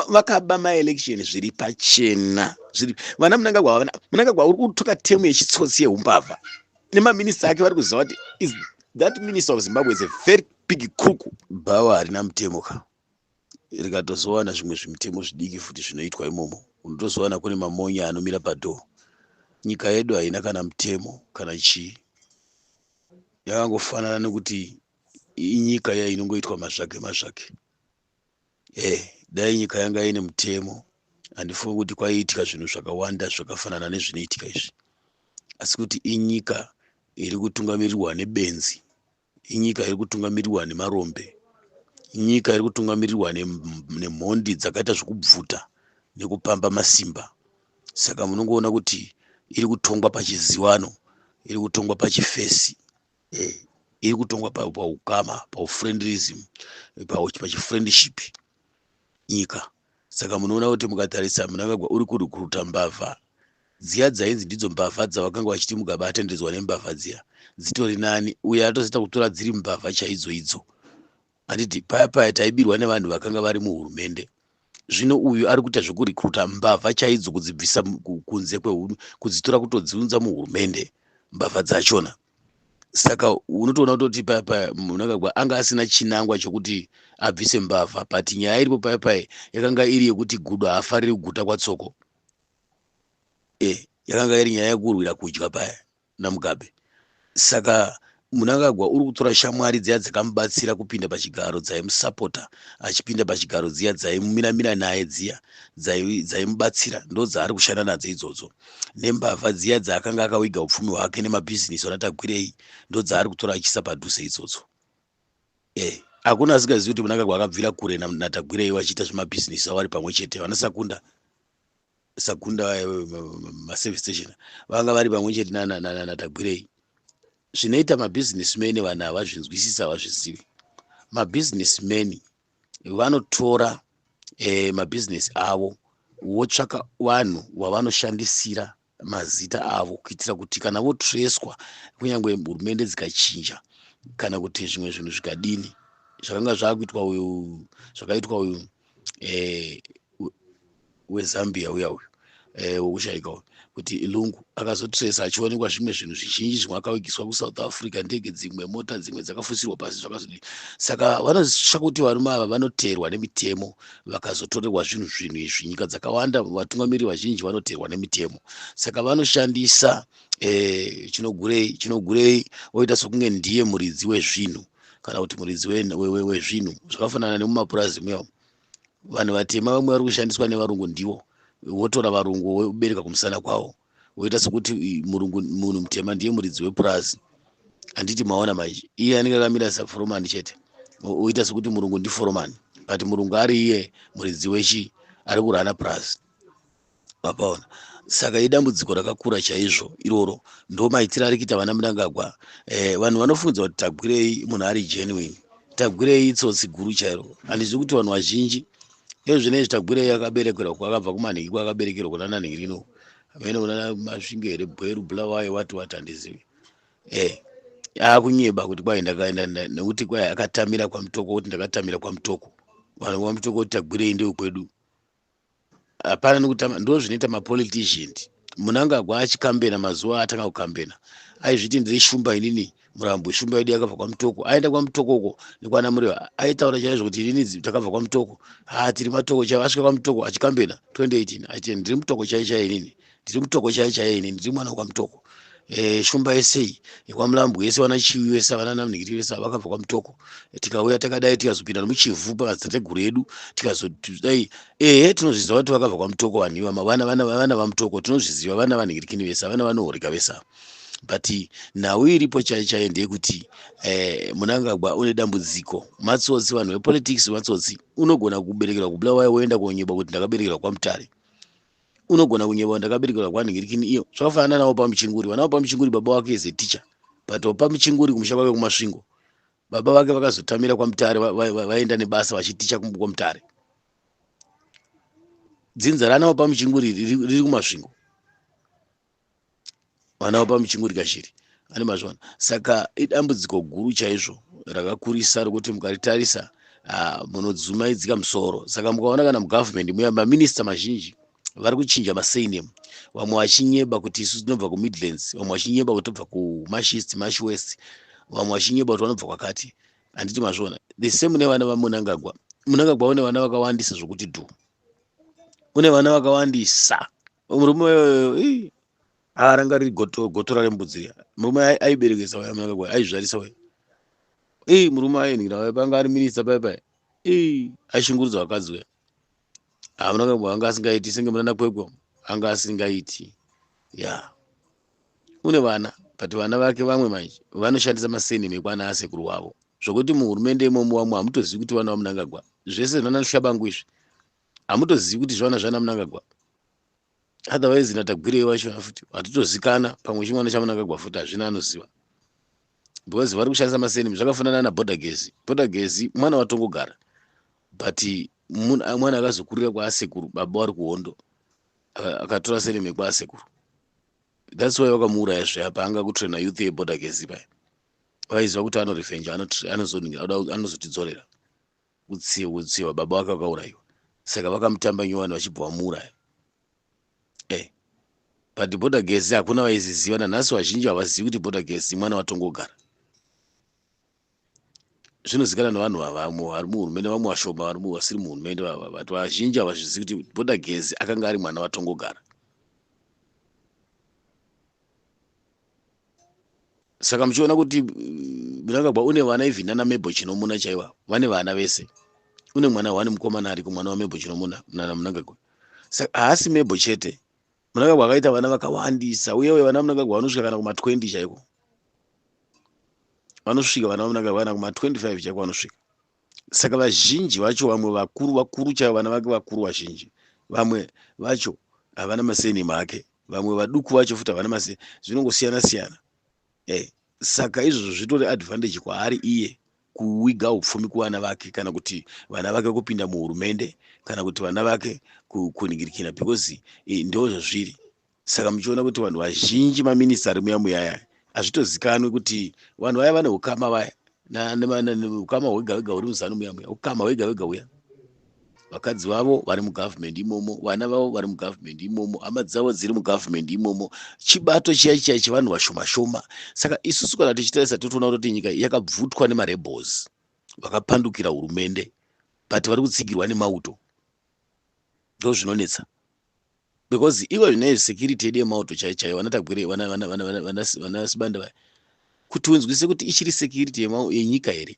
vakaba maelection zviri pachena zviri vana Mnangagwa uri kutoka temu yechitsotsi yeumbavha nemaminista ake vari kuziva kuti is that minister of Zimbabwe is a very big crook. Bhawa harina mutemo ka rikatozowana zvimwe zvimitemo zvidiki futi zvinoitwa imomo unotozowana kune mamonya anomira padhoo. Nyika yedu haina kana mutemo kana chii, yakangofanana nekuti inyika iya inongoitwa mazvake. Dai nyika yanga ine mutemo handifungi kuti kwaiitika zvinhu zvakawanda zvakafanana nezvinoitika izvi, asi kuti inyika iri kutungamirirwa nebenzi, inyika iri kutungamirirwa nemarombe, inyika iri kutungamirirwa nemhondi dzakaita zvokubvuta nekupamba masimba. Saka munongoona kuti iri kutongwa pachizivano, iri kutongwa pachifesi, iri kutongwa paukama, paufriendlism, pachifriendship nyika. Saka munoona kuti mukatarisa Mnangagwa uri kurikuruta mbavha dziya dzainzi ndidzo mbavha dzavakanga vachiti Mugabe atendedzwa nembavha dziya dzitori nani, uye atozoita kutora dziri mbavha chaidzo idzo. Handiti paya taibirwa nevanhu vakanga vari muhurumende, zvino uyu ari kuita zvekurikuruta mbavha chaidzo kudzibvisa kunze kwehudu, kudzitora kutodziunza muhurumende mbavha dzachona. Saka unotoona kuti paya Mnangagwa anga asina chinangwa chokuti abvise mbavha, but nyaya iripo paya yakanga iri yekuti gudo haafariri kuguta kwatsoko. Yakanga iri nyaya yekurwira kudya paya naMugabe. Saka Mnangagwa uri kutora shamwari dziya dzakamubatsira kupinda pachigaro, dzaimusapota achipinda pachigaro, dziya dzaimumiramira naye, dziya dzaimubatsira ndo dzaari kushanda nadzo idzodzo, nembavha dziya dzaakanga akawiga upfumi hwake nemabhizinesi wanatagwirei ndo dzaari kutora achiisa padhuze idzodzo. Hakuna asingazivi kuti Mnangagwa akabvira kure natagwirei vachiita zvemabhizinesi avo vari pamwe chete. Vana Sakunda maservice station vanga vari pamwe chete natagwirei. Zvinoita mabhizinesimeni vanhu havazvinzwisisa, havazvizivi. Mabhizinesimeni vanotora mabhizinesi avo votsvaka vanhu wavanoshandisira mazita avo kuitira kuti kana votreswa, kunyange hurumende dzikachinja kana kuti zvimwe zvinhu zvikadini, zvakanga zvakaitwa uyu weZambia uya wokushaika uyu, kuti Lungu akazotresa achionekwa zvimwe zvinhu zvizhinji zvimwe akawigiswa kuSouth Africa, ndege dzimwe, mota dzimwe dzakafutsirwa pasi zvakazodii. Saka vanosvika kuti varume ava vanoteerwa nemitemo, vakazotorerwa zvinhu izvi. Nyika dzakawanda vatungamiriri vazhinji vanoteerwa nemitemo, saka vanoshandisa chinogurei voita sokunge ndiye muridzi wezvinhu kana kuti muridzi wezvinhu, zvakafanana nemumapurazi muyavo. Vanhu vatema vamwe vari kushandiswa nevarungu ndivo, votora varungu vobereka kumusana kwavo, voita sokuti munhu mutema ndiye muridzi wepurazi. Handiti maona maizvi, iye anenge akamira saforomani chete, voita sokuti murungu ndiforomani, but murungu ari iye muridzi wechi ari kurana purazi, vapaona. Saka idambudziko rakakura chaizvo iroro, ndo maitiro ari kuita vana Mnangagwa. Vanhu vanofungidzwa kuti Tagwirei munhu ari genuine, Tagwirei itsotsi guru chairo. Handizvi kuti vanhu vazhinji zvinezvi Tagwirei akaberekerwa kwakabva kumanhingi kwakaberekerwa kuna nanhingi rino, amene kuna Masvingere, Bweru, Bulawayo, wati handizivi. Akunyeba kuti kwai ndakaenda nekuti kwai akatamira kwaMutoko, kuti ndakatamira kwaMutoko. Vanhu kwaMutoko kuti Tagwirei ndio kwedu. Hapana nekutama, ndo zvinoita mapolitician. Mnangagwa achikambena mazuva atanga kukambena aizviti ndiri shumba inini Murambo, shumba yedu yakabva kwaMutoko. Aenda kwaMutokoko nekwana Mureva aitaura chaizvo kuti inini takabva kwaMutoko, tiri matoko chaivo. Asvika kwaMutoko achikambena 2018 achiti ndiri mutoko chaichai inini, ndiri mutoko chaichai inini, ndiri mwana kwaMutoko. Shumba yesei yekwaMulambo yese, vana Chiwi vese, vana Namunhingiri vese vakabva kwaMutoko. Tikauya takadai tikazopinda nomuchivhu pamadzitateguru edu tikazodai tinozviziva kuti vakabva kwaMutoko vanhu ivama, vana vaMutoko tinozviziva, vana vaNhingirikini vese, vana vanohoreka vese. But nhau iripo chaichai ndeyekuti Mnangagwa une dambudziko, matsotsi, vanhu vepolitics matsotsi. Unogona kuberekerwa kuBulawayo woenda konyeba kuti ndakaberekerwa kwaMutare, unogona kunyeba ndakaberekerwa kwaNhingirikini. Iyo zvakafanana nawo paMuchinguri. Vana paMuchinguri baba wake is a teacher, but paMuchinguri kumusha kwake kuMasvingo baba vake vakazotamira kwaMutare, vaenda nebasa vachiticha kwaMutare. Dzinza rana paMuchinguri riri kuMasvingo, vana vapaMuchinguri kashiri ane mazvona. Saka idambudziko guru chaizvo rakakurisa rokuti mukaritarisa munodzumaidzika musoro. Saka mukaona kana mugovernment muya maminista mazhinji vari kuchinja masurname, vamwe vachinyeba kuti isu tinobva kuMidlands, vamwe vachinyeba kuti tobva kuMarsh East, Marsh West, vamwe vachinyeba kuti vanobva kwakati. Handiti mazviona the same nevana vaMunangagwa. Munangagwa une vana vakawandisa zvokuti dhu, une vana vakawandisa. Murume ranga riri gotora rembudzi, murume aiberekesa waya Munangagwa, aizvarisa waya murume ayenhira waya panga ari minista paipai aishungurudza vakadzi waya. Munangagwa anga asingaiti senge munana Kwekwe anga asingaiti une vana but vana vake vamwe manje vanoshandisa masurname ekwana asekuru wavo, zvokuti muhurumende imomo vamwe hamutozivi kuti vana vaMunangagwa. Zvese zvana Shabangu izvi hamutozivi kuti zvana zvana Munangagwa. Otherwise natagwirei wacho futi hatitozikana pamwe chimwana chaMunangagwa futi hazvina anoziva, because vari kushandisa masurname zvakafanana naBhodagezi. Bhodagezi mwana watongogara but mwana akazokurira kwaasekuru, baba vari kuhondo akatora surname kwaasekuru. That's why wakamuuraya zveya paanga kutraina youth yeBhodagezi paya. Vaiziva kuti anorefenja, anozotidzorera kutsiwa baba wake wakaurayiwa, saka vakamutamba nyowani vachibva vamuuraya. But Bhodagezi hakuna vaiziziva, nanhasi vazhinji havazivi kuti Bhodagezi mwana watongogara. Zvinozikana nevanhu vavamo vari muhurumende, vamwe vashoma vasiri muhurumende vava, but vazhinji havazvizivi kuti Bhodagezi akanga ari mwana watongogara. Saka muchiona kuti Munangagwa une vana even nana Mabel Chinomuna chaiva, vane vana vese. Une mwana wani mukomana ariko, mwana waMabel Chinomuna nana Munangagwa. Saka haasi Mabel chete, Munangagwa akaita vana vakawandisa, uye vana Munangagwa vanosvika kana kuma20 chaiko. Vanosvika vana vaMunangagwa kana kuma25 chaiko vanosvika. Saka vazhinji vacho, vamwe vakuru chaivo, vana vake vakuru vazhinji, vamwe vacho havana masurname ake, vamwe vaduku vacho futi havana masurname, zvinongosiyana siyana. Saka izvozvo zvitori advantage kwaari iye kuwiga upfumi kuvana vake, kana kuti vana vake kupinda muhurumende, kana kuti vana vake kuningirikina, because ndo zvazviri. Saka muchiona kuti vanhu vazhinji maminista ari muyaya hazvitozikanwi kuti vanhu vaya vane ukama vaya, ukama hwega hwega huri muZanu muya, ukama hwega hwega uya. Vakadzi vavo vari mugovernment imomo, vana vavo vari mugovernment imomo, hama dzavo dziri mugovernment imomo, chibato chiya chevanhu vashoma shoma. Saka isusu kana tichitarisa totoona kuti nyika yakabvutwa nemarebels vakapandukira hurumende, but vari kutsigirwa nemauto. Ndo zvinonetsa, because ivo zvine security yedu yemauto chaiyo vanatagwire vana Sibanda vaya, kuti unzwise kuti ichiri security yenyika here.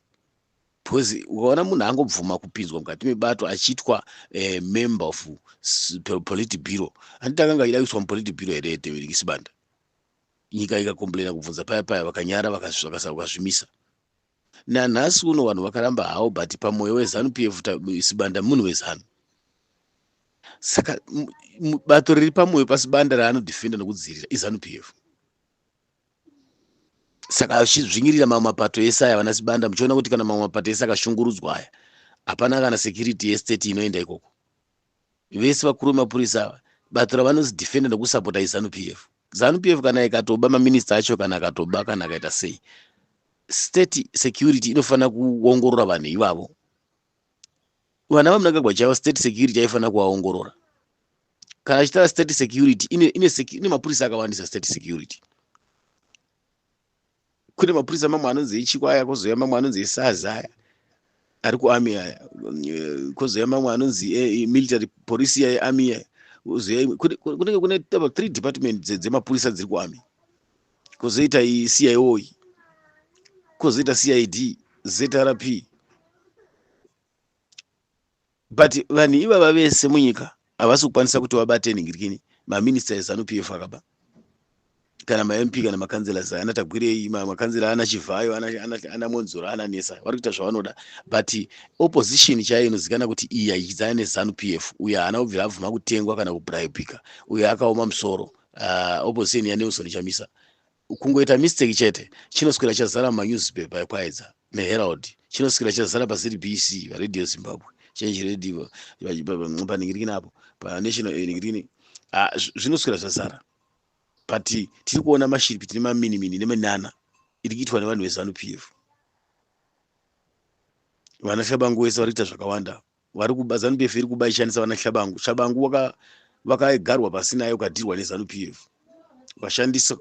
Because ukaona munhu angobvuma kupinzwa mukati mebato achiitwa member of Politburo, handiti akanga aida kuiswa muPolitburo here David Sibanda. Nyika ikakomplaina kubvunza paya vakanyara vakazvimisa. Nanhasi uno vanhu vakaramba havo, but pamwoyo weZanu PF Sibanda munhu weZanu. Saka bato riri pamwoyo paSibanda raanodhifenda nokudzivirira iZanu PF. Saka achizvinyirira mamwe mapato ese aya vana Sibanda, muchiona kuti kana mamwe mapato ese akashungurudzwa aya, hapana kana security yestate inoenda ikoko. Vese vakuru vemapurisa ava bato ravanozidhifenda nokusapota iZanu PF. ZANU PF kana ikatoba maminista acho, kana akatoba, kana akaita sei, state security inofana kuongorora vanhu ivavo. Vana vaMunangagwa chaivo state security aifana kuvaongorora. Kana achitaura state security ine mapurisa akawandisa state security. Kune mapurisa mamwe anonzi eChikwaya, kozouya mamwe anonzi eSARS aya ari kuarmy aya, kozouya mamwe anonzi military police ya army aya, kunenge kune 3 department dzemapurisa dziri kuarmy, kozoita CIO, kozoita CID, ZRP. But vanhu ivava vese munyika havasi kukwanisa kuti vabate ningirikini maminista eZanu PF akaba, kana maMP kana makanzela anatagwirei, makanzela ana Chivayo, ana Monzoro, ana Nesa, vari kuita zvavanoda. But opposition chaiyo inozikana kuti iyi haichidzana neZanu PF, uyo haana kubvira abvuma kutengwa kana kubribika, uyo akaoma musoro. Opposition yaNelson Chamisa kungoita mistake chete, chinoswera chazara mumanewspaper ekwaedza neHerald, chinoswera chazara paZBC, Radio Zimbabwe, Change Radio, paningirikini apo paNational ningirikini, zvinoswera zvazara. But tiri kuona mashiripiti nemaminimini neminana iri kuitwa nevanhu veZanu PF. vana Shabangu vese vari kuita zvakawanda, vari kuba ZANU PF iri kuba ishandisa vana Shabangu. Shabangu vakagarwa pasinayo ukadhirwa neZANU PF vashandisa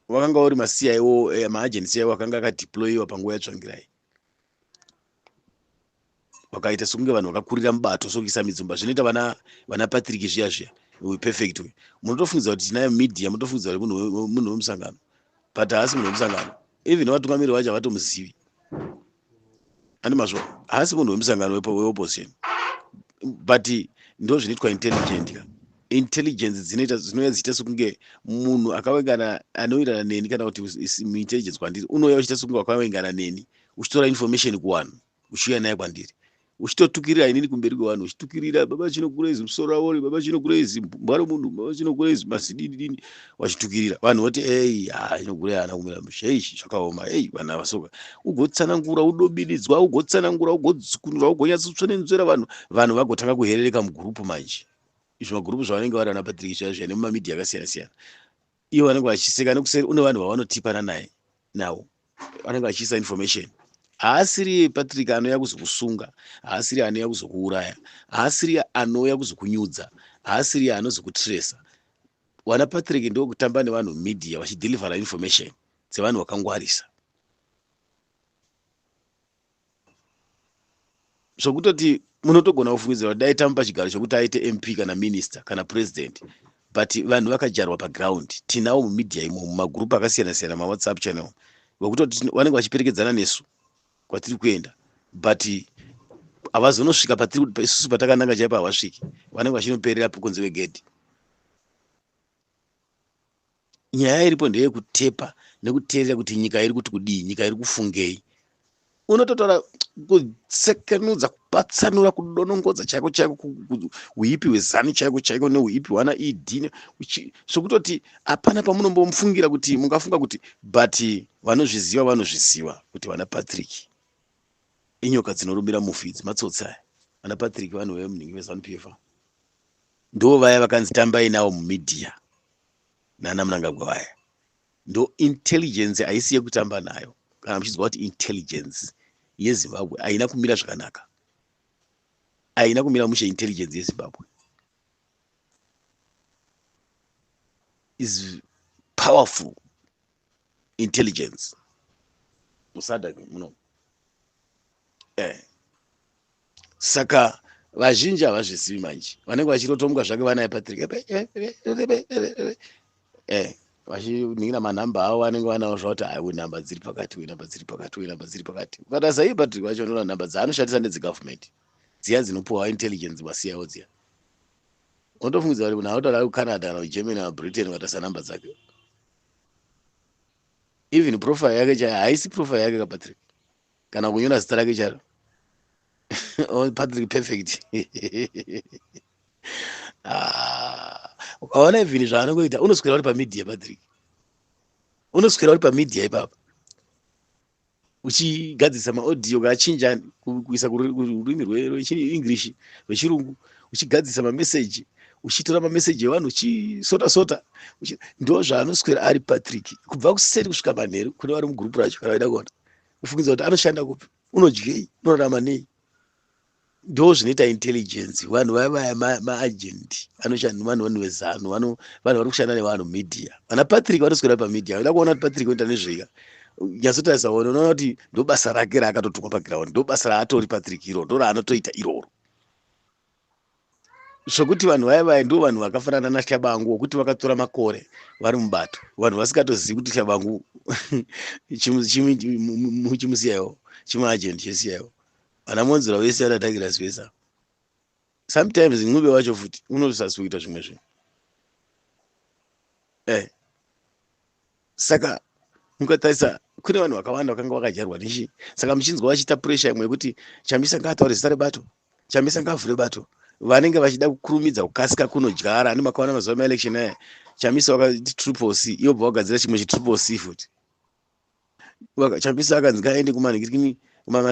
wakanga uri maCIO maagency avo akanga akadeployiwa panguva yatsvangirai, wakaita sekunge vanhu vakakurira mubato sokuisa midzimba. Zvinoita vana Patrick zviya zviya perfect way. Munotofungidzwa kuti tinayo media, munotofungidzwa kuti munhu wemusangano, but haasi munhu wemusangano. Even vatungamiriri vacho havatomuzivi, ane mazvo, haasi munhu wemusangano weopposition, but ndo zvinoitwa intelligent ka. Intelligence dzinouya dzichiita sekunge munhu akaungana anowirirana neni kana kuti intelligence kwandiri unouya uchiita sekunge wakaungana neni uchitora information kuvanhu uchiuya naye kwandiri uchitotukirira inini kumberi kwevanhu uchitukirira baba chinokurezi musoro wavo, baba chinokurezi mbwaro munhu, baba chinokurezi masidini wachitukirira vanhu voti inogurei hana kumira mushe zvakaoma vanhu avasoka ugotsanangura udobididzwa ugotsanangura ugodzukunura ugonyatsotsvenenzvera vanhu vagotanga kuherereka mugurupu manje. Izvo magurupu zvavanenge vari vana Patrick zviya nemumamidia akasiyana siyana, ivo vanenge vachiseka nekuseri une vanhu vavanotipana naye navo vanenge vachiisa information. Haasiri Patrick anouya kuzokusunga, haasiri anouya kuzokuuraya, haasiri anouya kuzokunyudza, haasiri anozokutresa. Wana Patrick ndo kutamba nevanhu media vachidhilivhara information dzevanhu vakangwarisa, zvokutoti munotogona kufungidzira kuti dai tamba pachigaro chokuti aite MP kana minister kana president, but vanhu vakajarwa paground. Tinawo mumedia imo mumagurupu akasiyana siyana, maWhatsApp channel, vokutoti vanenge vachiperekedzana nesu kwatiri kuenda, but havazonosvika isusu patakananga chaipo havasviki, vanenge vachinoperera kunze kwegedhi. Nyaya iripo ndeyekutepa nekuteerera kuti nyika iri kuti kudii, nyika iri kufungei. Unototora kutsekenudza, kupatsanura, kudonongodza chaiko chaiko, uipi hwezani chaiko chaiko neuipi hwana ED, zvokutoti hapana pamunombomufungira kuti mungafunga kuti, but vanozviziva kuti vana Patrick inyoka dzinorumbira mufidzi matsotsa. Vana Patrick vanhu vemunhingi veZANU PF ndo vaya vakanzi tambai navo mumedia nana Mnangagwa vaya. Ndo intelligence haisi yekutamba nayo. Kana muchidzwa kuti intelligence yeZimbabwe haina kumira zvakanaka, haina kumira mushe. Intelligence yeZimbabwe is powerful intelligence. Musada muno. Saka vazhinji havazvizivi manje, vanenge vachirotomuka zvake vana Patrick vachiningira manhamba avo vanenge vanawo zvauti nhamba dziri pakati, nhamba dziri pakati, nhamba dziri pakati. Ukatasa Patrick vacho unoona nhamba dzaanoshandisa nedzegovernment dziya dzinopuwa intelligence masiyawo dziya. Unotofungidza kuti munhu anotaura kuCanada kana kuGermany kana Britain ukatasa nhamba dzake. Even profile yake chaiyo haisi profile yake kaPatrick, kana kunyora zita rake charo Patrick perfect. Ukaona even zvaanongoita unoswera uri pamedia. Patrick unoswera uri pamedia ipapa uchigadzisa maaudio kachinja kuisa kururimi rweEnglish rwechirungu, uchigadzisa mameseji, uchitora mameseji evanhu uchisota ndo zvaanoswera ari Patrick kubva kuseri kusvika manheru. Kune vari mugurupu racho kana vaida kuona ufungidza kuti anoshanda kupi, unodyei, unorarama nei. Ndo zvinoita intelligence. Vanhu vaya maagent anoshanda vanhu veZANU, vanhu vari kushanda nevanhu media. Vana Patrick vanoswera pamedia. Vaida kuona kuti Patrick unoita nezvika, nyatsotarisa unoona kuti ndo basa rake raakatotukwa paground, ndo basa raatori Patrick iro, ndo raanotoita iroro. Zvokuti vanhu vaya ndo vanhu vakafanana naShabangu wokuti vakatora makore vari mubato, vanhu vasikatozivi kuti Shabangu chimusiyaiwo, chimaagent chesiyaiwo. Vana Monzera vese vanatangira zvesa. Sometimes Ng'ube wacho futi unosasi kuita zvimwe zvinhu. Saka mukatarisa kune vanhu vakawanda vakanga vakajarwa nechi. Saka muchinzwa vachiita pressure imwe yekuti Chamisa ngaataure zita rebato, Chamisa ngaavhure bato, vanenge vachida kukurumidza kukasika kunodyara. Ani makaona mazuva maelection aya Chamisa wakati triple C, ivo bva chimwe chitriple C futi. Chamisa akanzi ngaende kumanhingirikini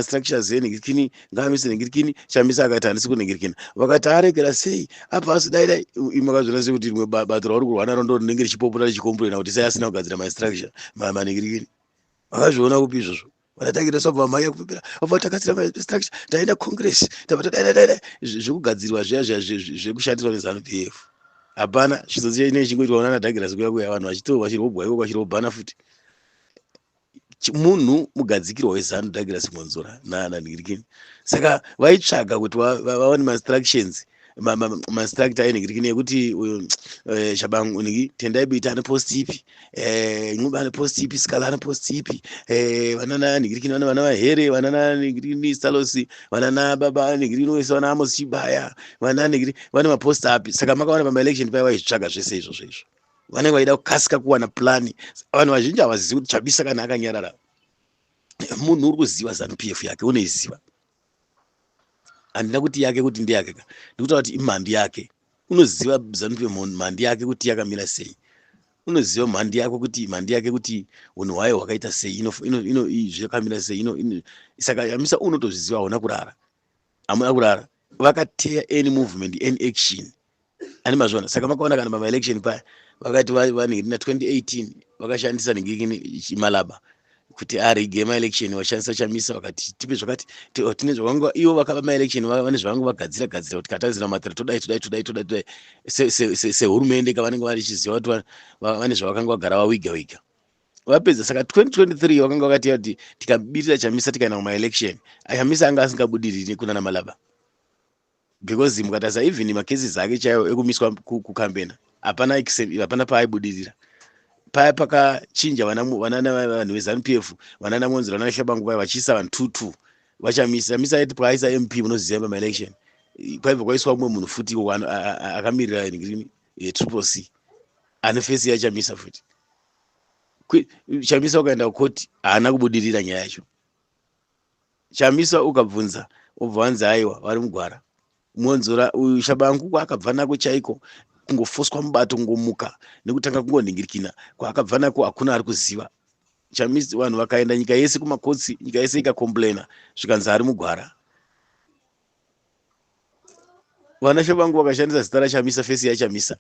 structures enhingirikini ngaamise nhingirikini. Chamisa akati handisi kunhingirikina. Vakati aregera sei apa asi dai makazviona sekuti rimwe bato rauri kurwana naro rinenge richipopota richikomburena kuti sai asina kugadzira mastructure manhingirikini. Vakazviona kupi izvozvo? vanatagira sobva mhanya kupera vabva takasira structure taenda congress tabva zvekugadzirwa zviya zvekushandiswa neZANU PF hapana. Chizodziya ine chingoitwa una Douglas kuya vanhu vachitorwa vachirobwa iko vachirobhana futi. Munhu mugadzikirwa weZANU Douglas Monzora nanhingirikini. Saka vaitsvaga kuti vaone mastructions mastructure enhingirikini yekuti Shabangu uniki Tendai Biti ane post ipi, Ng'uba ane post ipi, Skala ane post ipi, vanana nhingirikini vana vahere, vanana nhingirikini Salosi, vanana baba nhingirikini wese vana Amos Chibaya, vana nhingirikini vane mapost api. Saka makaona pamaelection paya vaitsvaga zvese izvozvo izvo. Vanenge vaida kukasika kuwana plani. Vanhu vazhinji havazivi kuti Chabisa kana akanyarara munhu uri kuziva ZANU PF yake unoiziva. Handina kuti yake kuti ndeyake ka, ndikutaura kuti imhandi yake. Unoziva ZANU PF mhandi yake kuti yakamira sei. Unoziva mhandi yake kuti unhu hwayo hwakaita sei, zvakamira sei. Saka Chamisa unotozviziva, hamuna kurara. Vakateya any movement, any action. Ani mazvona. Saka makaona kana pamaelection paya vakati vanhingirina 2018 vakashandisa nhingirikini Chimalaba kuti arige maelection washandisa Chamisa vakati tipe zvakati tine zvavanga ivo vakapa maelection vane zvavanga vagadzira kuti katazira matara todai sehurumende kavanenge vachiziva kuti vane zvavakanga vagara vawiga vapedza. Saka 2023 vakanga vakati kuti tikabirira Chamisa tikaenda kumaelection Chamisa anga asingabudiriri kunana Malaba because mukatarisa even macases ake chaiwo ekumiswa kukambena hapana paaibudirira. Paya pakachinja vanhu veZANU PF vanana Monzora vanana Shabangu paya vachiisa vanhu 2-2 vachamisa aiti paaisa MP munoziva pamaelection kwaibva kwaiswa umwe munhu futi akamirira nhingirikini Triple C ane fesi yaChamisa futi. Chamisa ukaenda kukoti haana kubudirira nyaya yacho. Chamisa ukabvunza obva wanzi aiwa vari mugwara. Monzora uyu Shabangu akabva nako chaiko kungofoswa mubato ngomuka nekutanga kungonhingirikina kwaakabva nako hakuna ari kuziva. Chamisa vanhu vakaenda nyika yese kumakotsi, nyika yese ikakomplaina zvikanzi ari mugwara. Vana Shabangu vakashandisa zita raChamisa, fesi yaChamisa.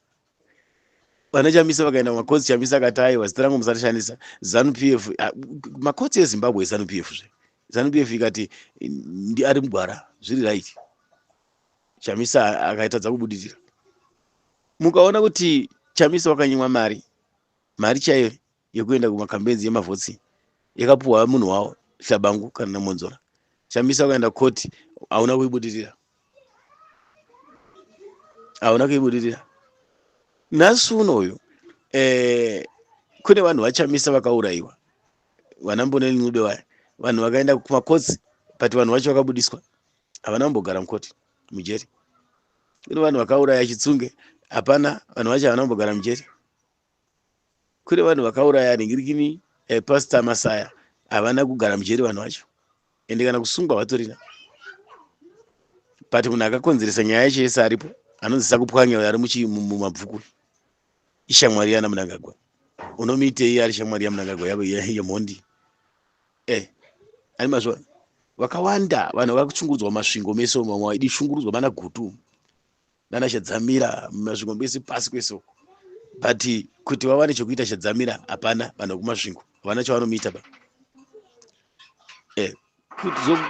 Vana Chamisa vakaenda kumakotsi, Chamisa akati aiwa zita rangu musarashandisa. ZANU PF makotsi eZimbabwe ZANU PF ZANU PF ikati ari mugwara zviri right. Chamisa akaitadza kubudirira. Mukaona kuti Chamisa wakanyimwa mari chaiyo yekuenda kumakampenzi emavhotsi yakapuhwa munhu wavo Shabangu kana Monzora. Chamisa wakaenda koti hauna kuibudirira. Nhasi unoyu kune vanhu vaChamisa vakaurayiwa, vana Mboneni Ng'ube vaya, vanhu vakaenda kumakotsi but vanhu vacho vakabudiswa, havana kumbogara mukoti mujeri. Kune vanhu vakauraya Chitsunge, hapana, vanhu vacho havana kumbogara mujeri. Kune vanhu vakauraya nhingirikini Pastor Masaya, havana kugara mujeri vanhu vacho, ende kana kusungwa vatorina. But munhu akakonzeresa nyaya yacho yese aripo anonzisa kupwanya ari mumabvuku ishamwari yana Mnangagwa. Unomuitei ari shamwari yaMnangagwa yemhondi? Ani mazvona vakawanda vanhu vakakushungurudzwa masvingo mese mamwe vaidi shungurudzwa mana Gutu nana Shadzamira masvingo mese pasi kwese uko, but kuti vawane chekuita Shadzamira hapana. Vanhu vekumasvingo havana chavanomuita ba.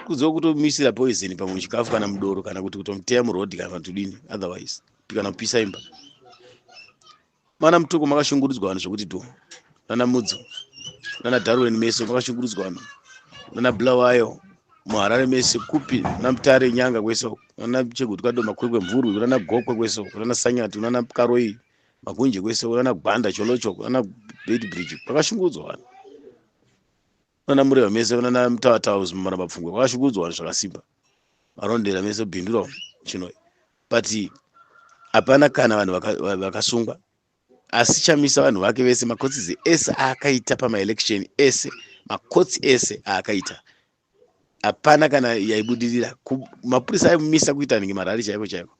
Kuzokutomisira poison pamwe muchikafu kana mudoro kana kuti kutomuteya murodhi kana kutodini, otherwise kana kupisa imba. Mana Mutoko makashungurudzwa vanhu zvokuti to nana Mudzo nana Darwin mese makashungurudzwa vanhu, nana Bulawayo muHarare mese kupi naMutare Nyanga kwese nana Chegutu Kadoma kwekwe Mvurwi nana Gokwe kwese nana Sanyatu nana Karoi Magunje kwese nana Gwanda Cholocho nana Bedbridge makashungurudzwa vanhu, nana Mureva mese nana Mutawataus mumana Pfungwe makashungurudzwa vanhu zvakasimba, Marondera mese bhindura chino, but hapana kana vanhu vakasungwa. Asi Chamisa vanhu vake vese makotsi ese akaita pamaelection ese, makotsi ese akaita hapana kana yaibudirira. Mapurisa aimumisa kuita nhingi marari chaiko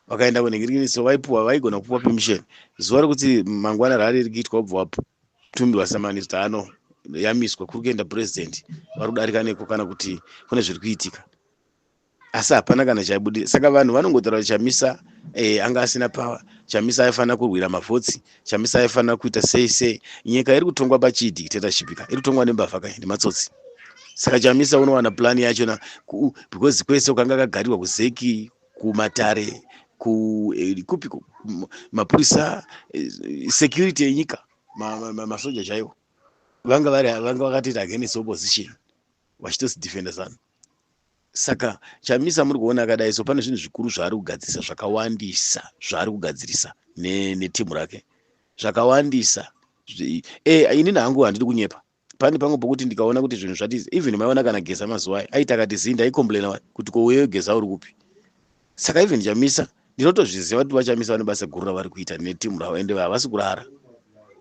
vakaenda kunhingirikini, so vaigona kupuwa permission zuva rekuti mangwana rari rikiitwa obva watumirwa samanista yamiswa kuri kuenda president vari kudarika neko kana kuti kune zviri kuitika, asi hapana kana chaibudirira. Saka vanhu vanongotaura kuti Chamisa anga asina power, Chamisa aifanira kurwira mavhotsi, Chamisa aifanira kuita sei. Nyika iri kutongwa pachidictatorship iri kutongwa nembavha kai nematsotsi. Saka Chamisa unowana plan yachona because kwese ukanga kagarirwa kuzeki kumatare kupi mapurisa security yenyika masoja chaiwo vanga vakati against opposition vachitozidefenda sana. Saka Chamisa muri kuona akadai so pane zvinhu zvikuru zvaari kugadzirisa zvakawandisa zvaari kugadzirisa netimu rake zvakawandisa. Inini hangu handidi kunyepa. Pane pamwe pokuti ndikaona kuti zvinhu zvati even maiona kana Geza mazuva aya aita akati Zinda aikomplaina kuti koweyo Geza uri kupi. Saka even Chamisa ndinotozviziva kuti vaChamisa vane basa guru ravari kuita netimu ravo ende havasi kurara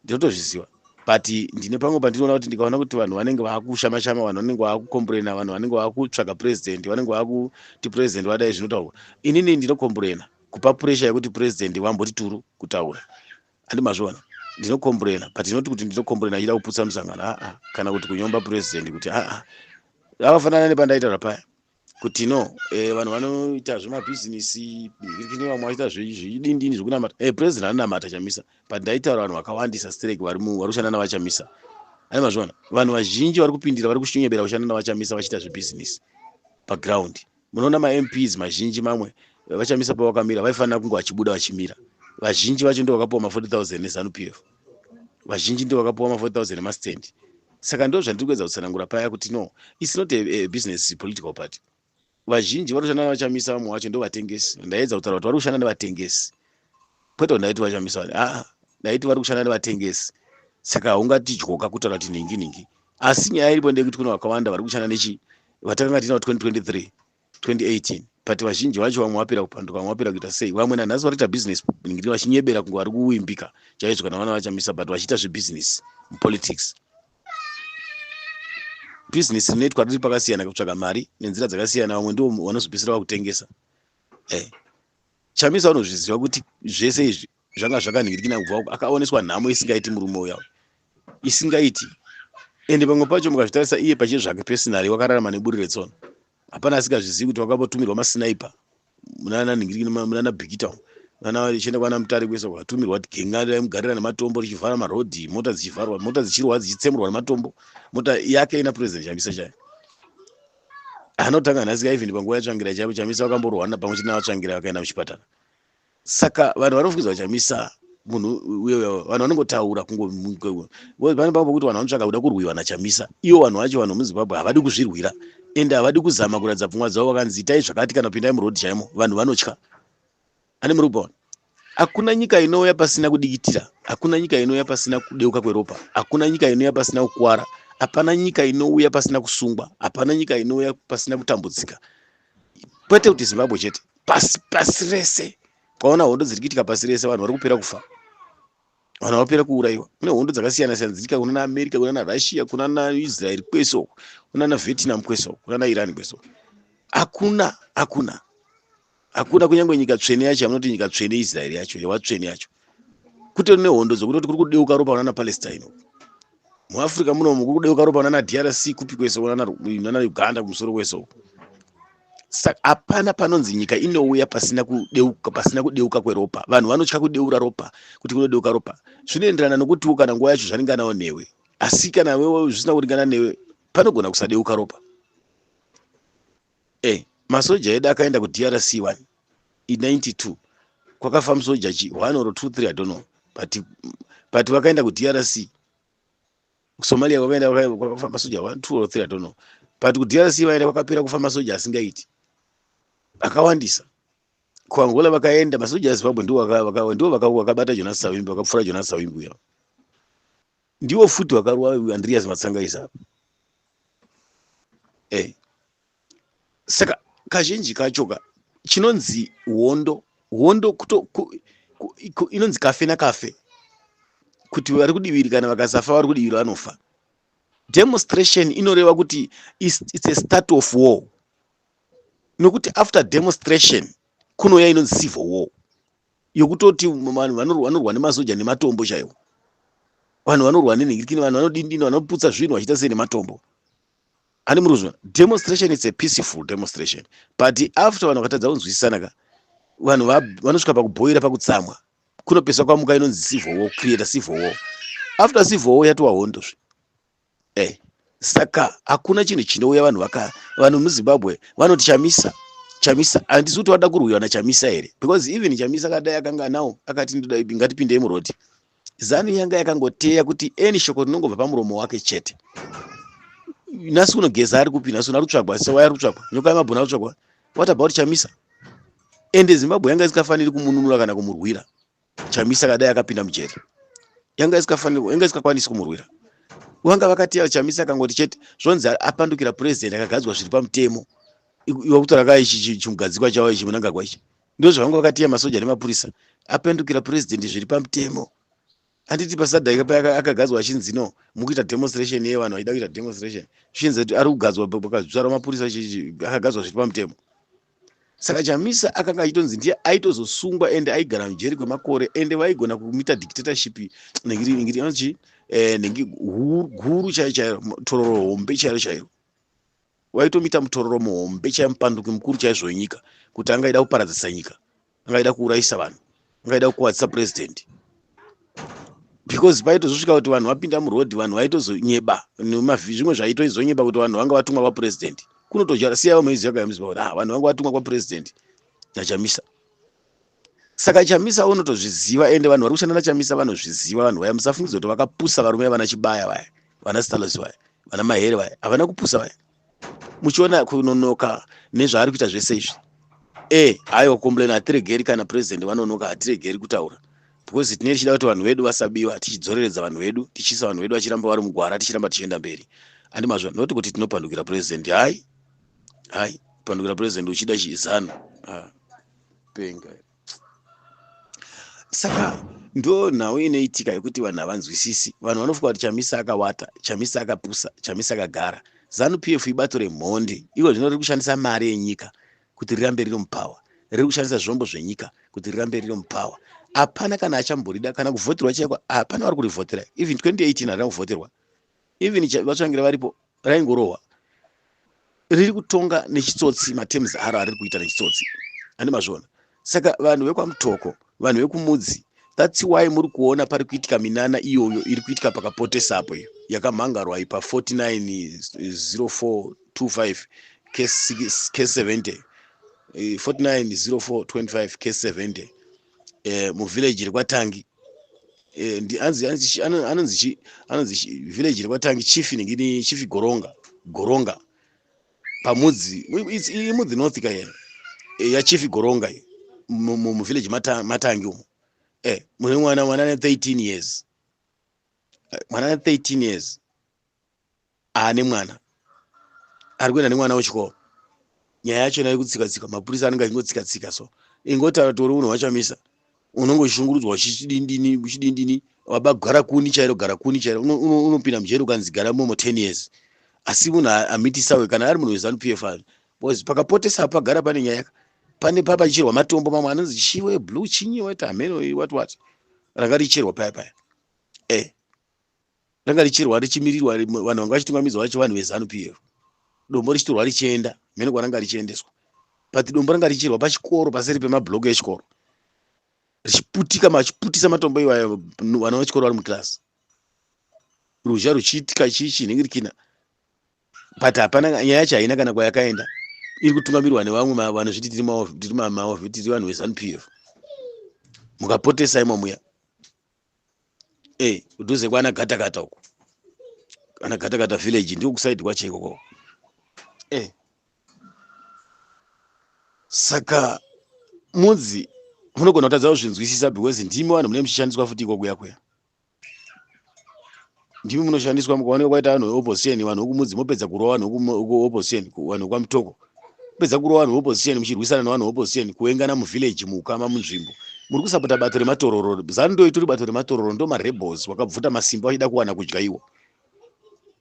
ndinotozviziva. But ndine pamwe pandinoona kuti ndikaona kuti vanhu vanenge vakushama-shama, vanhu vanenge vakukomplaina, vanhu vanenge vakutsvaga president, vanenge vakuti president vadai zvinotaurwa, inini ndinokomplaina kupa pressure yekuti president wamboti turu kutaura. Handi mazviona ndinokomplaina, but ndinoti kuti ndinokomplaina achida kuputsa musangano kana kuti kunyomba president kuti avafanana nepandaitaura paya kuti no vanhu vanoita zvemabhizinesi vamwe vachiita zvidindini zvekunamata president anonamata Chamisa, but ndaitaura vanhu vakawandisa strike vari kushanda navaChamisa. Handi mazviona vanhu vazhinji vari kupindira vari kushunyebera kushanda navaChamisa vachiita zvebhizinesi paground. Munoona maMPs mazhinji mamwe vaChamisa pavakamira vaifanira kunge vachibuda vachimira. Vazhinji vacho ndo vakapiwa ma40,000 neZANU-PF, vazhinji ndo vakapiwa ma40,000 nemastand. Saka ndo zvandiri kuedza kutsanangura paya kuti no, it's not a business political party. Vazhinji vari kushanda navaChamisa vamwe vacho ndo vatengesi. Ndaedza kutaura kuti vari kushanda nevatengesi kwete ndaiti vaChamisa ndaiti vari kushanda nevatengesi. Saka haungati dyoka kutaura kuti ningi asi nyaya iripo ndekuti kuna vakawanda vari kushanda nechi vatakanga tinavo 2023 2018, but vazhinji vacho vamwe vapera kupanduka, vamwe vapera kuita sei, vamwe nanhasi varikuita business ningiri vachinyebera kunge vari kuimbika chaizvo kana vana vaChamisa, but vachiita zvebusiness mupolitics. Business rinoitwa riri pakasiyana kutsvaga mari nenzira dzakasiyana, vamwe ndivo vanozopedzisira vakutengesa. Chamisa unozviziva kuti zvese izvi zvanga zvakaningirikina kubva akaoneswa nhamo isingaiti murume uya isingaiti, ende pamwe pacho mukazvitarisa iye pachie zvake personally wakararama neburi retsono. Hapana asingazvizivi kuti wakapotumirwa masniper munana Big Town, munana ichienda kwana Mutare kwese kwatumirwa kuti genga raimugarira nematombo richivhara marodhi, mota dzichivharwa, mota dzichirwa dzichitsemurwa nematombo, mota yake ina president Chamisa chayo. Anotanga nhasi even panguva yatsvangira chaipo Chamisa wakamborwana pamwe chete navatsvangira vakaenda muchipatara. Saka vanhu vanofungidzwa Chamisa munhu uyo, vanhu vanongotaura pane pamwe pokuti vanhu vanotsvaga kuda kurwiwa naChamisa. Ivo vanhu vacho vanhu muZimbabwe havadi kuzvirwira ende havadi kuzama kuratidza pfungwa dzavo vakanzi itai zvakati kana kupindai murodhi chaimo, vanhu vanotya. Ani muri kuona hakuna nyika inouya pasina kudikitira, hakuna nyika inouya pasina kudeuka kweropa, hakuna nyika inouya pasina kukwara, hapana nyika inouya pasina kusungwa, hapana nyika inouya pasina kutambudzika. Kwete kuti Zimbabwe chete, pasi rese kwaona hondo dziri kuitika pasi rese, vanhu vari kupera kufa, vanhu vapera kuurayiwa. Kune hondo dzakasiyana siyana dzichitika kuna America, kuna Russia, kuna Israel kweso, kuna Vietnam kweso, kuna Iran kweso. Hakuna kunyange nyika tsvene yacho yamunoti nyika tsvene Israel yacho yawatsvene yacho. Kutori nehondo dzokutoti kuri kudeuka ropa kuna Palestine. MuAfrica muno kuri kudeuka ropa kuna DRC kupi kweso, kuna Uganda kumusoro kweso. Saka hapana panonzi nyika inouya pasina kudeuka kweropa. Vanhu vanotya kudeura ropa, kuti kunodeuka ropa. Zvinoenderana nokuti kana nguva yacho zvaringanawo newe. Asi kana wewe zvisina kuringana newe panogona kusadeuka ropa. Masoja edu akaenda kuDRC 1 in 92 kwakafa musoja 1 or 2 3 I don't know, but wakaenda kuDRC. Somalia kwakafa masoja 1 2 or 3 I don't know, but kuDRC vaenda kwakapera kufa masoja asingaiti akawandisa. Kuangola vakaenda masoja eZimbabwe ndiwo vakabata Jonas Savimbi, vakapfura Jonas Savimbi uya. Ndiwo futi vakaruwa Andreas Matsangaisa. Saka kazhinji kachoka chinonzi hondo inonzi kafe nakafe, kuti vari kudiviri kana vakasafa vari kudiviri vanofa. Demonstration inoreva kuti it's a start of war, nokuti after demonstration kunouya inonzi civil war yokutoti vanhu vanorwa nemasoja nematombo chaiwo, vanhu vanorwa nenhingirikini, vanhu vanodindina, vanoputsa zvinhu vachiita sei nematombo. Ani muruzva, demonstration is a peaceful demonstration, but after vanhu vakatadza kunzwisisana vanhu vanosvika pakubhoira pakutsamwa, kunopesa kwamuka inonzi civil war, create a civil war. After civil war yatova hondo. Saka hakuna chinhu chinouya vanhu muZimbabwe vanoti Chamisa handisi kuti wada kurwiwa naChamisa here, because even Chamisa kadai akanga nawo akati ngatipindei murodhi, ZANU yanga yakangoteya kuti eni shoko rinongobva pamuromo wake chete. Nhasi unogeza ari kupi? Nhasi unarutsvagwa, sewaya rutsvagwa, nyoka yamabhuna rutsvagwa. What about Chamisa? Ende Zimbabwe yanga isikafaniri kumununura kana kumurwira Chamisa kadai akapinda mujeri, yanga isikakwanisi kumurwira. Vanga vakateya Chamisa akangoti chete zvonzi apandukira president akagadzwa zviri pamutemo, iwe kutaura kai chimugadzikwa chawo ichi munangagwa ichi, ndizvo zvavanga vakateya masoja nemapurisa, apandukira president zviri pamutemo. Handiti pasadha paya akagadzwa achinzi no mukuita demonstration yevanhu vaida kuita demonstration, zvinzi kuti ari kugadzwa pakadzvara mapurisa akagadzwa zviri pamutemo. Saka Chamisa akanga achitonzi ndiye aitozosungwa ende aigara mujeri kwemakore, ende vaigona kumita dictatorship nengi guru chairo, mutororo hombe chairo, waitomita mutororo muhombe chaiyo, mupanduki mukuru chaizvo wenyika, kuti angaida kuparadzisa nyika, angaida kuurayisa vanhu, angaida kukwadzisa president. Because paitozosvika kuti vanhu vapinda murodhi, vanhu vaitozonyeba, zvimwe zvaitozonyeba kuti vanhu vanga vatumwa kwapresident. Kunotojara siyawo meiziva kuti vanhu vanga vatumwa kwapresident naChamisa. Saka Chamisa unotozviziva, ende vanhu vari kushanda naChamisa vanozviziva. Vanhu vaya musafungidzwa kuti vakapusa varume vana Chibaya vaya, vana Stalosi vaya, vana Mahere vaya, havana kupusa vaya. Muchiona kunonoka nezvaari kuita zvese izvi, aiwa komplain hatiregeri kana president vanonoka, hatiregeri kutaura, because tinenge tichida kuti vanhu vedu vasabiwa, tichidzoreredza vanhu vedu, tichiisa vanhu vedu vachiramba vari mugwara, tichiramba tichienda mberi. Handi mazvo noti kuti tinopandukira president, hai pandukira president uchida ZANU penga. Saka ndo nhau inoitika yekuti vanhu havanzwisisi. Vanhu vanofunga kuti Chamisa akawata, Chamisa akapusa, Chamisa akagara. ZANU PF ibato remhonde, iko zvino riri kushandisa mari yenyika kuti rirambe riri mupawa, riri kushandisa zvombo zvenyika kuti rirambe riri mupawa. Hapana kana achamborida kana kuvhoterwa chaiko, hapana vari kurivhotera. Even 2018 harina kuvhoterwa, even vatsvangira varipo raingorohwa. Riri kutonga nechitsotsi, matems aro ariri kuita nechitsotsi, handi mazvona. Saka vanhu vekwamutoko, vanhu vekumudzi, that's why muri kuona pari kuitika minana iyoyo iri kuitika pakapotesa apo, iyo yakamhangarwa ipa 490425 case 70, 490425 case 70 muvillage rekwaTangi. Anonzi village rekwaTangi, chief ningini chief Goronga pamudzi imudzi north kaya ya chief Goronga mu village Matangi umo. Mune mwana 13 years, mwana 13 years ane mwana ari kuenda nemwana wechikoro. Nyaya yacho iri kutsika-tsika, mapurisa anenge achingotsika-tsika. So ingoti tori unhu waChamisa unongoshungurudzwa uchidindini, waba gara kuni chairo, unopinda mujeri ukanzi gara momo 10 years. Asi munhu amitisawe kana ari munhu weZANU PF, because pakapotesa pagara pane nyaya, pane papachirwa matombo mamwe anonzi chiwe blue chinyi wati ameno what ranga richerwa paya ranga richerwa richimirirwa, vanhu vanga vachitungamidzwa vacho vanhu veZANU PF. Dombo richitorwa richienda mheno kwaranga richiendeswa, but dombo ranga richerwa pachikoro, paseri pemabhloko echikoro, richiputisa matombo iwayo, vana vechikoro vari mukilasi, ruzha ruchiitika chichinhingirikina. But hapana, nyaya yacho haina kana kwayakaenda, iri kutungamirwa nevamwe vanhu zviti tiri maofi, tiri vanhu veZANU PF. Mukapotesa imo muya, udhuze kwana Gatakata uko, kana Gatakata village ndiko kusaidi kwacheiko ko. Saka mudzi munogona kutadza kuzvinzwisisa, because ndimi vanhu mune muchishandiswa futi iko kuya, ndimi munoshandiswa mukaoneka kwaita vanhu veopposition, vanhu vokumudzi mopedza kurova vanhu veopposition, vanhu kwamutoko pedza kurova vanhu veopposition, muchirwisana nevanhu veopposition, kuengana muvillage, muukama, munzvimbo. Muri kusapota bato rematororo. ZANU ndo itori bato rematororo, ndo marebels wakabvuta masimba vachida kuwana kudya iwo.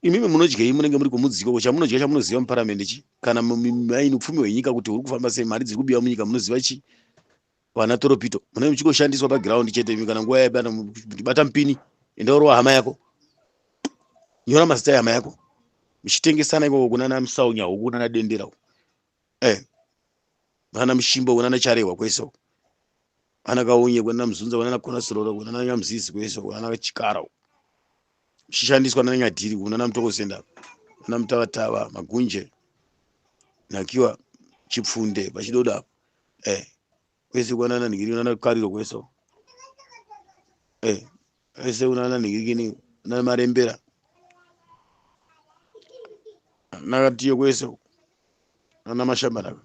Imimi munodya, munenge muri kumudziko, chamunodya chamunoziva muparamendi chi, kana maini upfumi hwenyika kuti uri kufamba sei, mari dziri kubiwa munyika munoziva chi. Vana toropito munenge muchingoshandiswa paground chete, kana nguva yabata bata mpini, enda urova hama yako, nyora mazita ehama yako, muchitengesana ikoko kunana Musaunya huku, kunana Dendera huku, vana Mushimbo, kunana Charewa kwese huku, vana Kaunye, kunana Muzunza, kunana Konasirora, kunana Nyamzizi kwese huku, kunana Chikara huku, muchishandiswa nana Nyadhiri, kunana Mutoko Senda. ana Mtavatava, Magunje, nakiwa Chipfunde pachidoda kwese kwanana nigiri nana kariro kweso kwese unana nigiri kini na Marembera nakatiyo kweso ana Mashambana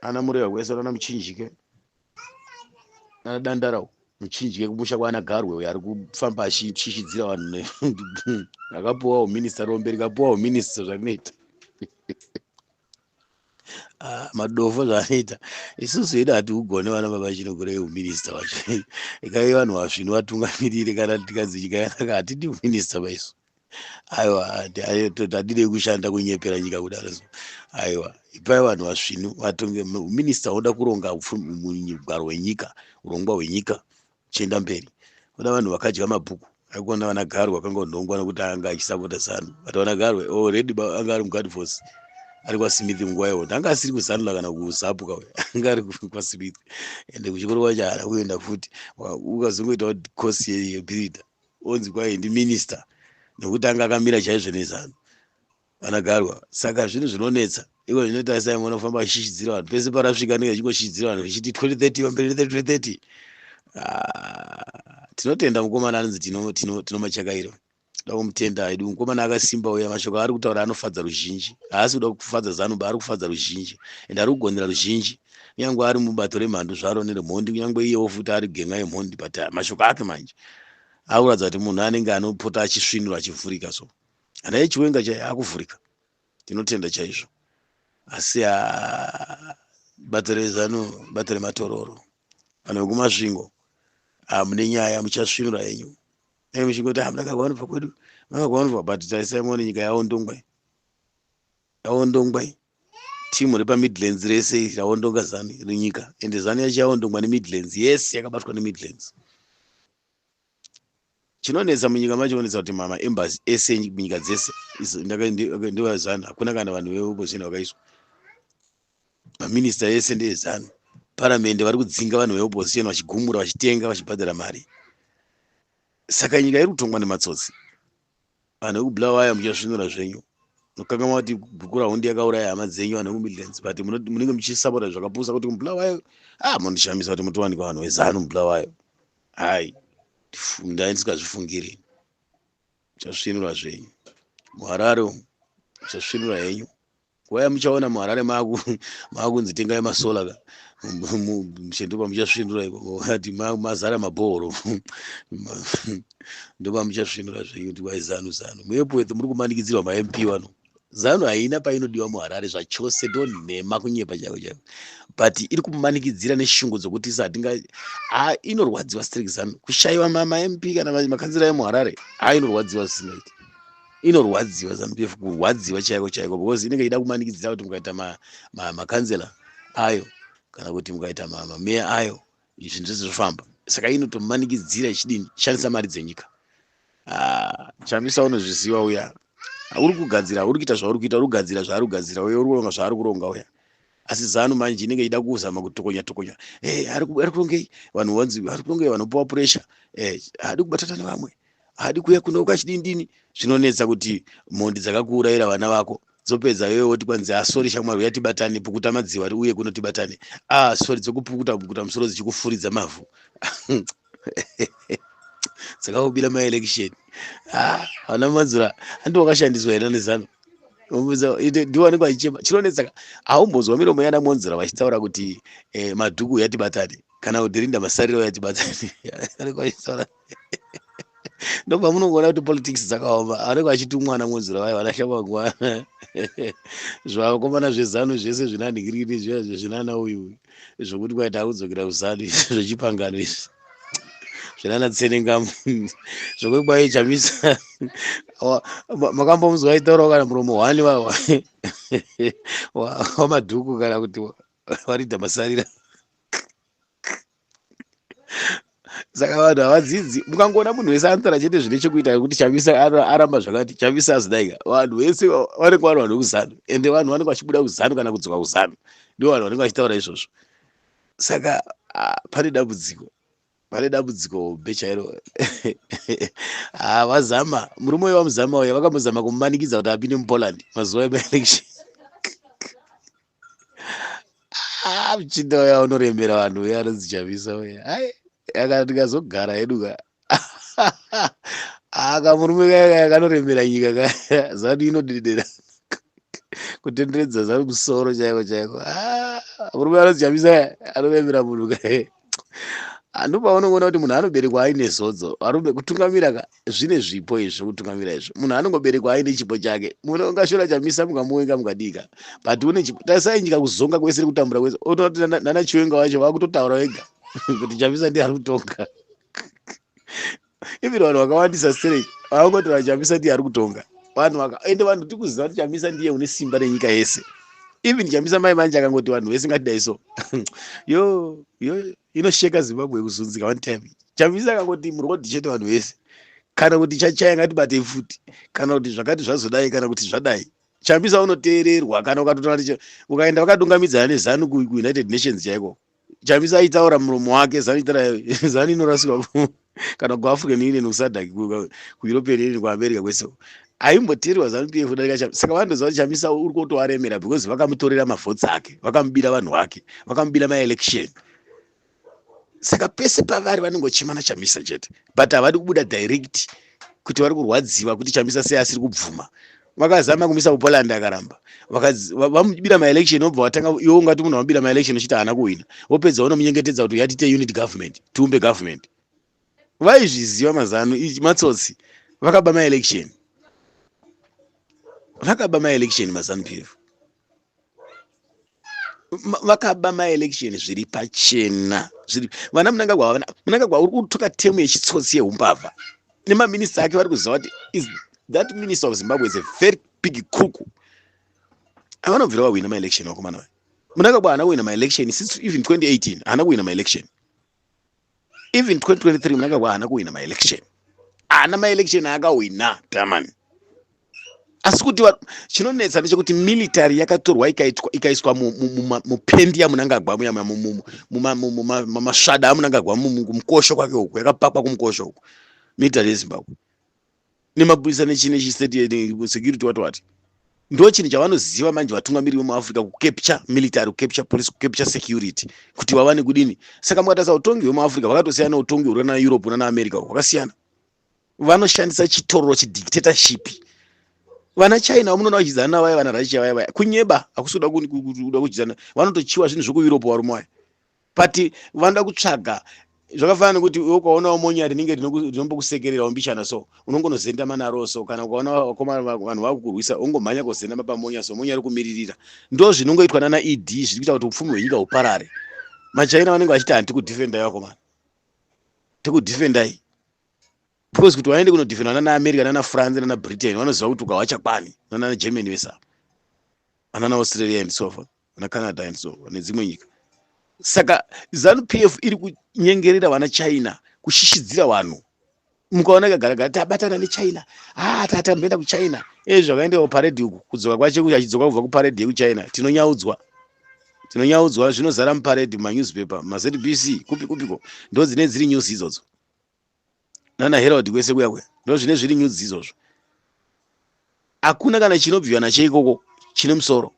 ana Mureva kweso ana Mchinjike ana Dandarawo Mchinjike kumusha kwana Garwe uyo ari kufamba achishidzira vanhu akapuwawo minista Rombe rikapuwawo minista zvanoita madofo zvaanoita isusu edu hatigone vana baba chino kurei uminista wacho ikai vanhu vasvino vatungamirire kana tikazi nyika yanaka hatidi uminista vaisu aiwa hatidei kushanda kunyepera nyika kudaro aiwa ipai vanhu vasvino vatonge uminista unoda kuronga mugaro wenyika urongwa hwenyika chienda mberi oda vanhu vakadya mabhuku aikona vana Garwe vakanga ndongwana kuti anga achisapota ZANU but vana Garwe already anga ari muguard force ari kwaSmith nguva iyo ndanga asiri kuzanula kana kuzapuka anga ari kwaSmith ende kuchikoro kwacho haana kuenda futi ukazongoita kuti kosi yebirida onzi kwai ndiminista nekuti anga akamira chaizvo neZANU vana Garwe saka zvinhu zvinonetsa ivo zvinoita sai munofamba achishidzira vanhu pese parasvika nenge achingoshidzira vanhu zvichiti 2030 pamberi 2030 tinotenda mukomana anonzi tinomachakairo toda kumutenda hedu mukomana akasimba uya mashoko ari kutaura anofadza ruzhinji haasi kuda kufadza ZANU ari kufadza ruzhinji ende ari kugonera ruzhinji kunyange ari mubato remhando zvaro neremhondi kunyange iyewo futi ari genga yemhondi but mashoko ake manje akuratidza kuti munhu anenge anopota achisvinura achivhurika so ana echiwenga chaiye akuvhurika tinotenda chaizvo asi bato reZANU bato rematororo vanhu vekumasvingo mune nyaya muchasvinura yenyu muchingoti mudakagwanubva kwedu makagwanubva but taisai muone nyika yaondongwai timu repamidlands rese raondonga ZANU renyika ende ZANU yacho yaondongwa nemidlands yese yakabatwa nemidlands chinonetsa munyika macho onetsa kuti maembassy ese munyika dzese ndiwa ZANU hakuna kana vanhu veopposition vakaiswa maminista ese ndeeZANU paramende vari kudzinga vanhu veopposition vachigumura vachitenga vachibhadhara mari saka nyika iri kutongwa nematsotsi vanhu vekubulawayo muchasvinura zvenyu nokanga kuti bhuku rahundi yakauraya hama dzenyu vanhu vekumidlands but munenge muchisapota zvakapusa kuti mubulawayo mondishamisa kuti mutowanikwa vanhu veZANU mubulawayo hai ndai ndisikazvifungiri muchasvinura zvenyu muHarare muchasvinura henyu nguva yamuchaona muHarare maakunzi tengai masola muchendopa muchasvinura ati mazara mabhoro ndopa muchasvinura zvenyu kuti wai ZANU muyepoeto muri kumanikidzirwa maMP vano ZANU haina painodiwa muHarare zvachose ndonhema kunyepa chaiko chaiko but iri kumanikidzira neshungu dzokuti inorwadziwa strict ZANU kushayiwa maMP kana makanzira emuHarare inorwadziwa zvisingaiti inorwadziwa ZANU-PF kurwadziwa chaiko chaiko because inenge ida kumanikidzira kuti mukaita makanzela ayo kana kuti mukaita mameya ayo izvi ndizvo zvofamba saka inotomanikidzira ichidini shandisa mari dzenyika Chamisa unozviziva uya uri kugadzira uri kuita zvauri kuita uri kugadzira zvaari kugadzira uye uri kuronga zvaari kuronga uya asi ZANU manje inenge ida kuzama kutokonya tokonya ari kurongei vanhu vanzi ari kurongei vanopuwa pressure hadi kubatana nevamwe hadi kuya kunoka chidindini zvinonetsa kuti mhondi dzakakuurayira vana vako dzopedza iwewe woti kwanzi sorry shamwari yatibatane pukuta madziwa uye kunotibatane sorry dzokupukuta musoro dzichikufuridza mavhu dzakaubira maelection vana madzura ando wakashandiswa ena neZANU ndiwanikwa achichema chinonetsa haumbozwa miromo yana Monzera vachitaura kuti madhuku yatibatane kana kuti Rinda Masariro yatibatane ndopa munongoona kuti politics dzakaoma anenge achiti mwana Monzera vayo vanashama nguva zvakomana zveZANU zvese zvinanhingiriri zvinana uyu zvokuti kwaita akudzokera kuZANU zvechipangano izvi zvinana tsenenga zvokuti kwai Chamisa makambomuzwa aitaurawo kana muromo hwani wamadhuku kana kuti waRinda Masarira saka vanhu havadzidzi mukangoona munhu wese anotara chete zvine chekuita kuti Chamisa aramba zvakati Chamisa azidaika vanhu vese vanenge vari vanhu vekuZANU ende vanhu vanenge vachibuda kuZANU kana kudzoka kuZANU ndivo vanhu vanenge vachitaura izvozvo saka pane dambudziko pane dambudziko bechairo. Vazama murume uyu vamuzama uya vakamuzama kumumanikidza kuti apinde muPoland mazuva emaelection. Muchinda uya unorembera vanhu uya anozichavisa uya. Hai akati tikazogara hedu ka murume kaya kanorembera nyika kaya zanu inodedera kutenderedza zanu musoro chaiko chaiko. Murume anozichavisa anorembera munhu kaya. Ndopaunongoona kuti munhu anoberekwa aine zodzo. Kutungamira ka zvine zvipo izvo kutungamira izvo. Munhu anongoberekwa aine chipo chake. Munhu ungashora Chamisa mukamuwenga mukadika. But une chipo. Tasai nyika kuzonga kwese kutambura kwese. Ototi nana Chiwenga wacho vakutotaura wega kuti Chamisa ndiye ari kutonga. Ivi vanhu vakawandisa straight. Vakungotaura Chamisa ndiye ari kutonga. Vanhu tikuziva kuti Chamisa ndiye une simba renyika yese. Even Chamisa mai manje akangoti vanhu vese ngatidai so. Yo inosheka Zimbabwe kuzunzika one time. Chamisa akangoti murodi chete vanhu vese. Kana kuti chachaya ngatibate futi. Kana kuti zvakati zvazodai kana kuti zvadai. Chamisa unoteererwa kana ukatotora ukaenda vakadungamidzana neZANU kuUnited Nations chaiko. Chamisa aitaura muromo wake ZANU inorasika kana kuAfrican Union kuSADC kuEuropean Union kuAmerica kwese. Aimboteerwa ZANU-PF kudarika Chamisa. Saka vandoziva kuti Chamisa uri kutovaremera because vakamutorera mavhotsi ake, vakamubira vanhu vake, vakamubira maelection. Saka pese pavari vanongochimana Chamisa chete, but havadi kubuda direct kuti vari kurwadziwa kuti Chamisa sei asiri kubvuma. Vakazama kumisa kuPoland akaramba. Vamubira maelection obva watanga iwe ungati munhu wamubira maelection uchiti haana kuwina. Wopedza unomunyengetedza kuti yatite unit government, tiumbe government. Vaizviziva maZANU matsotsi. Vakaba maelection. Vakaba maelection maZANU-PF. Vakaba maelection zviri pachena. Vana Mnangagwa uri kutoka temu yechitsotsi yeumbavha. Nemaminista ake vari kuziva kuti that minister of Zimbabwe is a very big crook. Avanobvira wawina maelection wakomana wayo. Mnangagwa haana kuwina maelection since even 2018. Haana kuwina maelection. Even 2023 Mnangagwa haana kuwina maelection. Haana maelection akawina tamani. Asi kuti chinonetsa ndechekuti military yakatorwa ikaiswa mupendi yaMnangagwa mumasvada aMnangagwa mukosho kwake uku yakapakwa kumukosho uku military yeZimbabwe nemapurisa nechine chistate security wati ndo chinhu chavanoziva manje vatungamiri vemuAfrica kucapture military, kucapture police, kucapture security kuti vawane kudini. Saka mukatarisa utongi hwemuAfrica vakatosiyana utongi huri na Europe nana America hwakasiyana. Vanoshandisa chitororo chedictatorship. Vana China munoona vachidzana navaya vana Russia vaya kunyeba hakusuda kuda kuchidzana vanotochiwa zvinhu zvokuEurope varumwaya. But vanoda kutsvaga zvakafanana nekuti ukaona monya rinenge rinombokusekerera umbishana so unongonozendama naro so kana ukaona vanhu vakukurwisa ungomhanya kuzendama pamonya so monya rikumiririra. Ndo zvinongoitwa nana ED zviri kuita kuti upfumi hwenyika uparare. MaChina vanenge vachiti handikudhifendai vakomana. Tikudhifendai. Because kuti waende kunodhifenda nana America nana France nana Britain vanoziva kuti ukavachakwani nana Germany vesa. Nana Australia and so forth. Nana Canada and so nedzimwe nyika. Saka ZANU-PF iri kunyengerera vana China kushishidzira vanhu. Mukaona kagara tabatana neChina. Tatamboenda kuChina. Zvakaendewo parade uku kudzoka kwacho kuti achidzoka kubva kuparade yekuChina tinonyaudzwa. Tinonyaudzwa zvinozara muparade mumanyuzipepa maZBC kupiko ndo dzine dziri news idzodzo. Nana Herald kwese kuya ndo zvine zviri news izvozvo. Hakuna kana chinobviwa nacho ikoko chine musoro.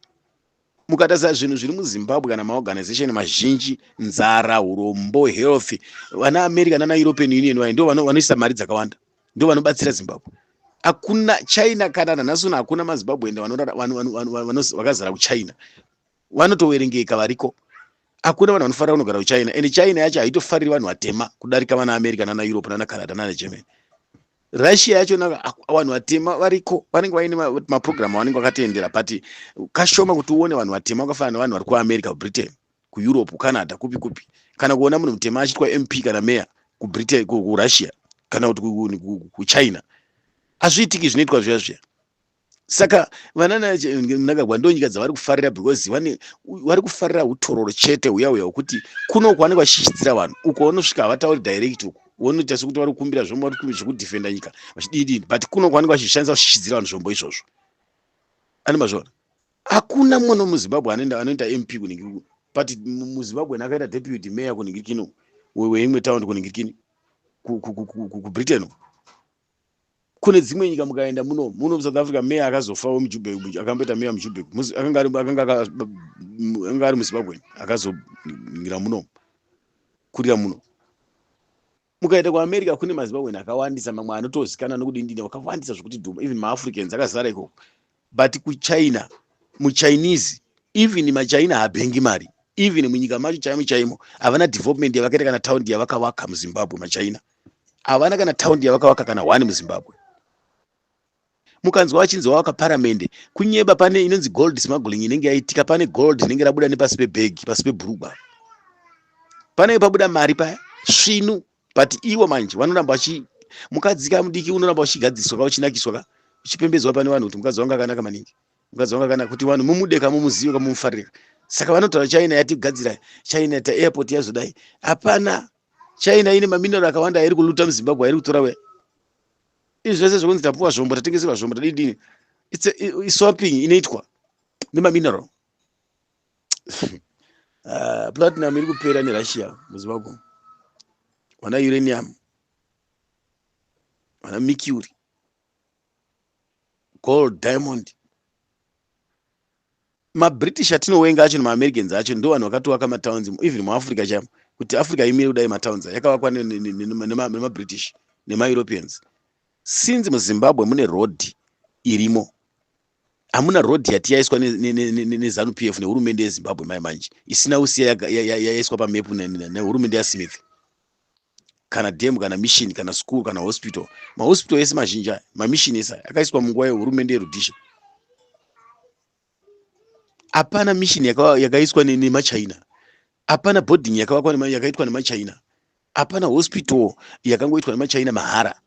Mukatarisa zvinhu zviri muZimbabwe kana maorganization mazhinji, nzara, urombo, health, vana America nana European Union vayo ndo vanoisa mari dzakawanda. Ndo vanobatsira Zimbabwe. Hakuna China kana nanhasuna hakuna maZimbabwe vakazara kuChina. Vanotoverengeka variko. Hakuna vanhu vanofarira kunogara kuChina. And China yacho haitofariri vanhu vatema kudarika vana America nana Europe nana Canada nana Germany. Russia yacho vanhu vatema variko vanenge vaine maprogram vanenge vakatendera but kashoma kuti uone vanhu vatema vakafanana vanhu vari kuAmerica, Britain, kuEurope, Canada kupi kana kuona munhu mutema achitwa MP kana mayor kuBritain, kuRussia kana kuti kuChina. Hazviitiki zvinoitwa zviya. Saka vana Mnangagwa ndo nyika dzavari kufarira because vari kufarira utororo chete uya kuti kuno kwanenge vachishidzira vanhu uko unosvika havatauri direct uko unoita sekuti vari kukumbira zvombo vari kumbira zvekudhifenda nyika vachidii but kuno kwanenge vachishandisa kushidzira vanhu zvombo izvozvo. Ani mazvona hakuna mwana muZimbabwe anoita MP kuningiri but muZimbabwe akaita deputy mayor kuningiri kino weimwe taundi kuningirikini kubritain kune dzimwe nyika mukaenda muno South Africa meya akazofawo muJuberg akamboita meya muJuberg akanga ari muZimbabwe akazoningira muno kurira muno. Mukaenda kuAmerica kune maZimbabwe akawandisa, mamwe anotozikanwa nokudindini wakawandisa zvokuti dhuma, even maAfricans akazara ikoko. But kuChina, muChinese, even maChina hapengi mari, even munyika macho chaimo havana development yavakaita kana taundi yavakawaka muZimbabwe. maChina havana kana taundi yavakawaka kana 1 muZimbabwe. Mukanzwa vachinzwa paramende kunyeba pane inonzi gold smuggling inenge yaitika, pane gold inenge rabuda nepasi pebhegi, pasi pebhurugwa pane pabuda mari paya svinu. But iwo manje vanoramba mukadzika mudiki unoramba uchigadziswa uchinakiswa uchipembedzwa pane vanhu kuti mukadzi wanga akanaka maningi, mukadzi wanga akanaka, kuti vanhu mumudeka mumuzive kamumufarira. Saka vanotaura China yatigadzira, China ta airport yazodai. Hapana, China ine maminero akawanda iri kuluta muZimbabwe, iri kutora we. Izvi zvese zvokunzi tapuwa zvombo, tatengeserwa zvombo, tadini, swapping inoitwa nemaminero. Platinum iri kupera neRussia muZimbabwe, wana uranium, wana mercury, gold, diamond. MaBritish atinowenga acho nemaAmericans acho ndo vanhu vakatowaka matowns even muAfrica chamo, kuti Africa imire kudai matowns yakavakwa nemaBritish nemaEuropeans. Since muZimbabwe mune road irimo, hamuna road yati yaiswa neZANU PF nehurumende yeZimbabwe manje isina usiya yaiswa pamepu nehurumende yaSmith, kana dam kana mission kana school kana hospital. Mahospital ese mazhinji mamishini esa akaiswa munguva yehurumende yeRhodesia. Hapana mission yakaiswa nemaChina, hapana boarding yakaitwa nemaChina, hapana hospital yakangoitwa nemaChina mahara,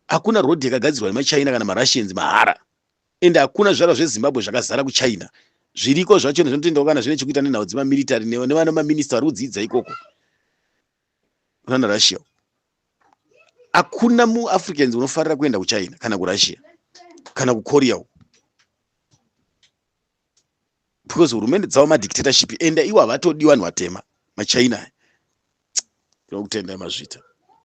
hakuna road yakagadzirwa nemaChina kana maRussians mahara, ende hakuna zvaro zveZimbabwe zvakazara kuChina. Zviriko zvacho zvinotendawo kana zvine chekuita nenhau dzemamilitary nevana maminista vari kudzidza ikoko kuna Russia. Hakuna muAfricans unofarira kuenda kuChina kana kuRussia kana kuKorea, because hurumende dzavo madictatorship, ende iwo havatodi vanhu vatema maChina. Ndinokutendai mazvita.